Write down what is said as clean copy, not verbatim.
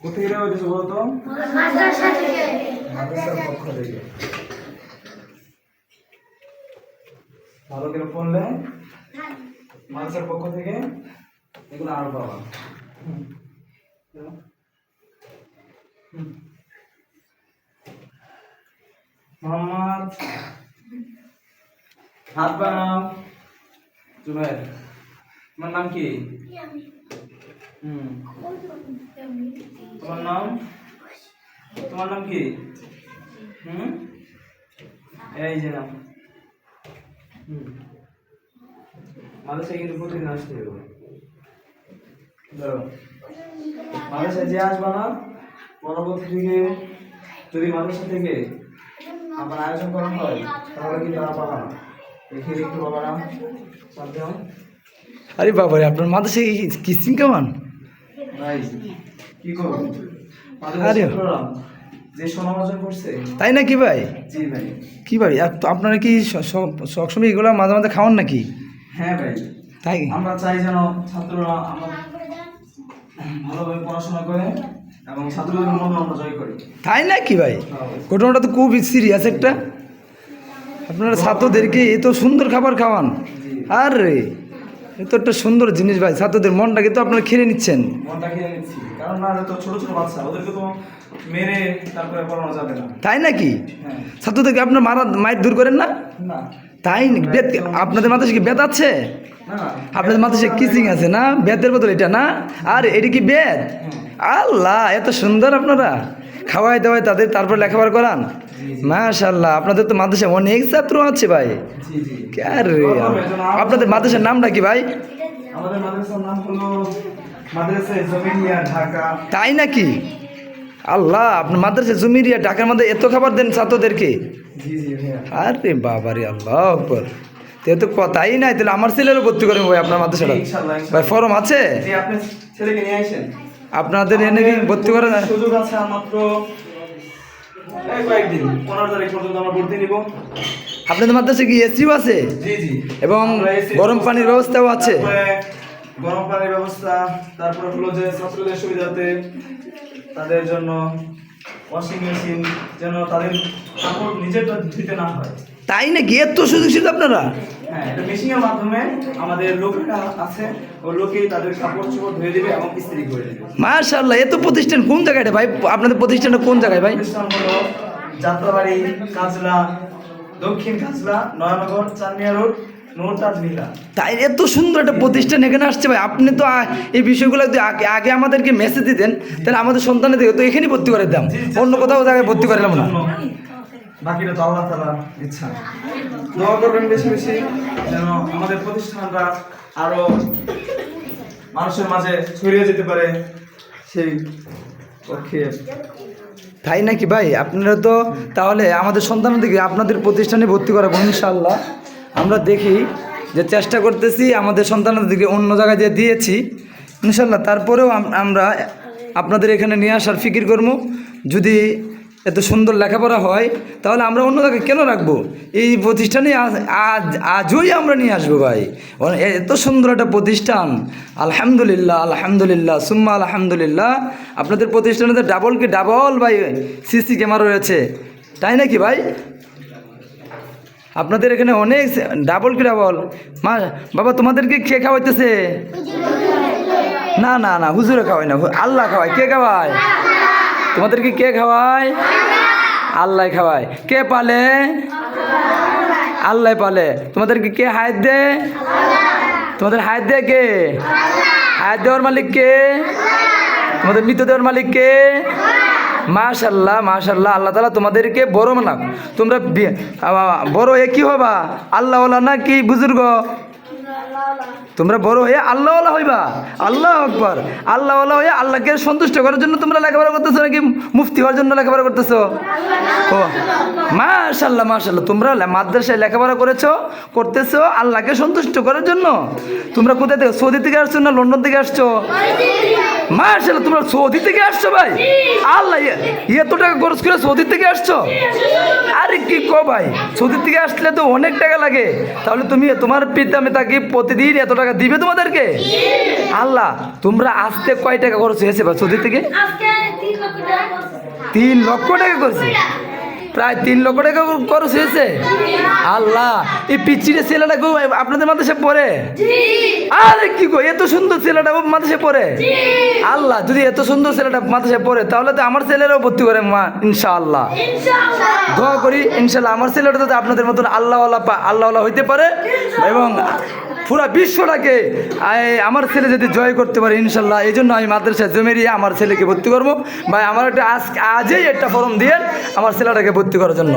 কোথায় রে হইতেছে বলতো? মাদ্রাসা থেকে। মাদ্রাসার পক্ষ থেকে। ভালো করে পড়লে মাদ্রাসার পক্ষ থেকে এগুলো আরো পাবা। মোহাম্মদ হাত বানাও। জুবাইর, তোমার নাম কি? তোমার নাম কি? এই যে নাম। মাদ্রাসায় কিন্তু প্রতিদিন আসতে হবে। ধরো মাদ্রাসায় যে আসবা না, পরবর্তী থেকে যদি মাদ্রাসা থেকে আমার আয়োজন করা হয় তাহলে কিন্তু তারা পাবা না। দেখি একটু বাবা নাম সাবধান। আরে বাবারে, আপনার মাদ্রাসায় কিসিং কেমন? ভাই কি করবো, আরে যে সুনাম অর্জন করছে। তাই নাকি ভাই? জি ভাই। কি ভাই, আপনারা কি সবসময় এগুলো মাঝে মাঝে খাওয়ান নাকি? হ্যাঁ ভাই, তাই আমরা চাই যেন ছাত্ররা আমরা ভালোভাবে পড়াশোনা করে এবং ছাত্রদের মন আমরা জয় করি। তাই নাকি ভাই? ঘটনাটা তো খুব সিরিয়াস একটা। আপনারা ছাত্রদেরকে এত সুন্দর খাবার খাওয়ান। আর রে, এত একটা সুন্দর জিনিস ভাই, ছাত্রদের মনটাকে তো আপনারা খেয়ে নিচ্ছেন। মনটা খেয়ে নিচ্ছি, কারণ না তো ছোট ছোট বাচ্চা, ওদেরকে তো মেরে তারপরে পড়ানো যাবে না। তাই নাকি? হ্যাঁ। ছাত্রদেরকে আপনার মায়ের দূর করেন না? না। তাই নাকি? বেদ আপনাদের মাথায় কি বেদ আছে? না। আপনাদের মাথায় কিসিং আছে না? বেদের বদল এটা না? আর এটা কি বেদ? আল্লাহ, এত সুন্দর আপনারা খাওয়াই দাওয়াই তাদের, তারপর লেখাপড়া করান। মাশাআল্লাহ, আপনাদের তো মাদ্রাসায় অনেক ছাত্র আছে ভাই। জি জি। আরে আপনাদের মাদ্রাসার নামটা কি ভাই? আমাদের মাদ্রাসার নাম হলো মাদ্রাসা জমিরিয়া ঢাকা। তাই নাকি? আল্লাহ, আপনার মাদ্রাসা জমিরিয়া ঢাকার মধ্যে এত খাবার দেন ছাত্রদেরকে? জি জি ভাইয়া। আরে বাবারে, আল্লাহ আকবার। তো কথাই নাই, তাহলে আমার ছেলেরও ভর্তি করেন ভাই আপনার মাদ্রাসাটা। ইনশাআল্লাহ। ভাই ফরম আছে? জি, আপনি ছেলেকে নিয়ে আসেন। আপনাদের এনে কি ভর্তি করেন? সুযোগ আছে আর মাত্র কয়েকদিন, 15 তারিখ পর্যন্ত আমরা ভর্তি নিব। আপনাদের মাদ্রাসায় কি এসিও আছে? জি জি। এবং গরম পানির ব্যবস্থাও আছে? গরম পানির ব্যবস্থা, তারপরে হলো যে ছাত্রদের সুবিধাতে তাদের জন্য ওয়াশিং মেশিন, যেন তাদের কাপড় নিজেরটা ধুতে না হয়। তাই নাকি? এত সুযোগ ছিল আপনারা? হ্যাঁ, এটা মেশিনের মাধ্যমে আমাদের লোকেরা আছে, ওই লোকেই তাদের কাপড় চোপড় ধুয়ে দেবে এবং ইস্ত্রি করে দেবে। মাশাআল্লাহ, এত প্রতিষ্ঠান কোন জায়গায় ভাই? আপনাদের প্রতিষ্ঠানটা কোন জায়গায় ভাই? প্রতিষ্ঠান হলো যাত্রাবাড়ি, কাজলা, দক্ষিণ কাজলা, নয়ানগর, চান্দিয়া রোড, নূরতাজ নীলা। তাই এত সুন্দর একটা প্রতিষ্ঠান এখানে আসছে ভাই। আপনি তো এই বিষয়গুলো যদি আগে আমাদেরকে মেসেজ দিতেন, তাহলে আমাদের সন্তানের দিকে তো এখানেই ভর্তি করে দিতাম, অন্য কোথাও জায়গায় ভর্তি করলাম না। বাকিটা তো আল্লাহ তাআলার ইচ্ছা। দোয়া করবেন বেশি বেশি, যেন আমাদের প্রতিষ্ঠানটা আরো মানুষের মাঝে ছড়িয়ে যেতে পারে, সেই পক্ষে। তাই নাকি ভাই? আপনারা তো তাহলে আমাদের সন্তানের দিকে আপনাদের প্রতিষ্ঠানে ভর্তি করাবো ইনশাআল্লাহ। আমরা দেখি যে চেষ্টা করতেছি, আমাদের সন্তানের দিকে অন্য জায়গায় যে দিয়েছি ইনশাআল্লাহ, তারপরেও আমরা আপনাদের এখানে নিয়ে আসার ফিকির করবো। যদি এত সুন্দর লেখাপড়া হয় তাহলে আমরা অন্য জায়গায় কেন রাখবো? এই প্রতিষ্ঠানে আজই আমরা নিয়ে আসবো ভাই। এত সুন্দর একটা প্রতিষ্ঠান, আলহামদুলিল্লাহ আলহামদুলিল্লাহ সুম্মা আলহামদুলিল্লাহ। আপনাদের প্রতিষ্ঠানে তো ডাবল ভাই সিসি ক্যামেরা রয়েছে, তাই নাকি ভাই? আপনাদের এখানে অনেক ডাবল মা বাবা, তোমাদেরকে কে খাওয়াইতেছে? না না না, হুজুরে খাওয়াই না, আল্লাহ খাওয়ায়। কে খাওয়ায় তোমাদেরকে? কে খাওয়ায়? আল্লাহ খাওয়ায়। কে পালে? আল্লাহ পালে। তোমাদেরকে কে হায়াত দে? তোমাদের হায়াত দেয় কে? হায়াত দেওয়ার মালিক কে? তোমাদের মৃত্যু দেওয়ার মালিক কে? মাশাআল্লাহ মাশাআল্লাহ, আল্লাহ তাআলা তোমাদেরকে বড় বানাক। তোমরা বড় হয়ে কি হবা? আল্লাহওয়ালা না কি বুজুর্গ? তোমরা বড় হয়ে আল্লাহওয়ালা হইবা। আল্লাহু আকবার। আল্লাহওয়ালা হয়ে আল্লাহকে সন্তুষ্ট করার জন্য তোমরা লেখাপড়া করতেছো নাকি মুফতি হওয়ার জন্য লেখাপড়া করতেছো? ও মাশাআল্লাহ মাশাআল্লাহ, তোমরা মাদ্রাসায় লেখাপড়া করতেছো আল্লাহকে সন্তুষ্ট করার জন্য। তোমরা কোথা থেকে? সৌদি থেকে আসছো না লন্ডন থেকে আসছো? মাশাআল্লাহ, তোমরা সৌদি থেকে আসছো ভাই? আল্লাহ, এত টাকা খরচ করে সৌদি থেকে আসছো? আরে কি কো ভাই, সৌদি থেকে আসলে তো অনেক টাকা লাগে। তাহলে তুমি তোমার পিতা মাতা কি প্রতিদিন এত টাকা দিবে তোমাদেরকে? আল্লাহ, তোমরা আজকে কয় টাকা খরচ হয়েছে বা সৌদি থেকে? 3 লক্ষ টাকা করছে, প্রায় 3 লক্ষ টাকা খরচ হয়েছে। আল্লাহ, এই পিচ্ছিরে ছেলেটা গো আপনাদের মাদ্রাসায় পড়ে? আরে কি গো, এত সুন্দর ছেলেটা মাদ্রাসায় পড়ে? আল্লাহ, যদি এত সুন্দর ছেলেটা মাদ্রাসায় পড়ে তাহলে তো আমার ছেলেরাও ভর্তি করে মা, ইনশাআল্লাহ। দোয়া করি ইনশাআল্লাহ আমার ছেলেটা যাতে আপনাদের মতন আল্লাহওয়ালা হইতে পারে এবং পুরা বিশ্বটাকে আমার ছেলে যদি জয় করতে পারে ইনশাল্লাহ। এই জন্য আমি মাদ্রাসায় জমেরিয়ে আমার ছেলেকে ভর্তি করবো। ভাই আমার একটা আজই একটা ফর্ম দিয়ে আমার ছেলেটাকে ভর্তি করার জন্য।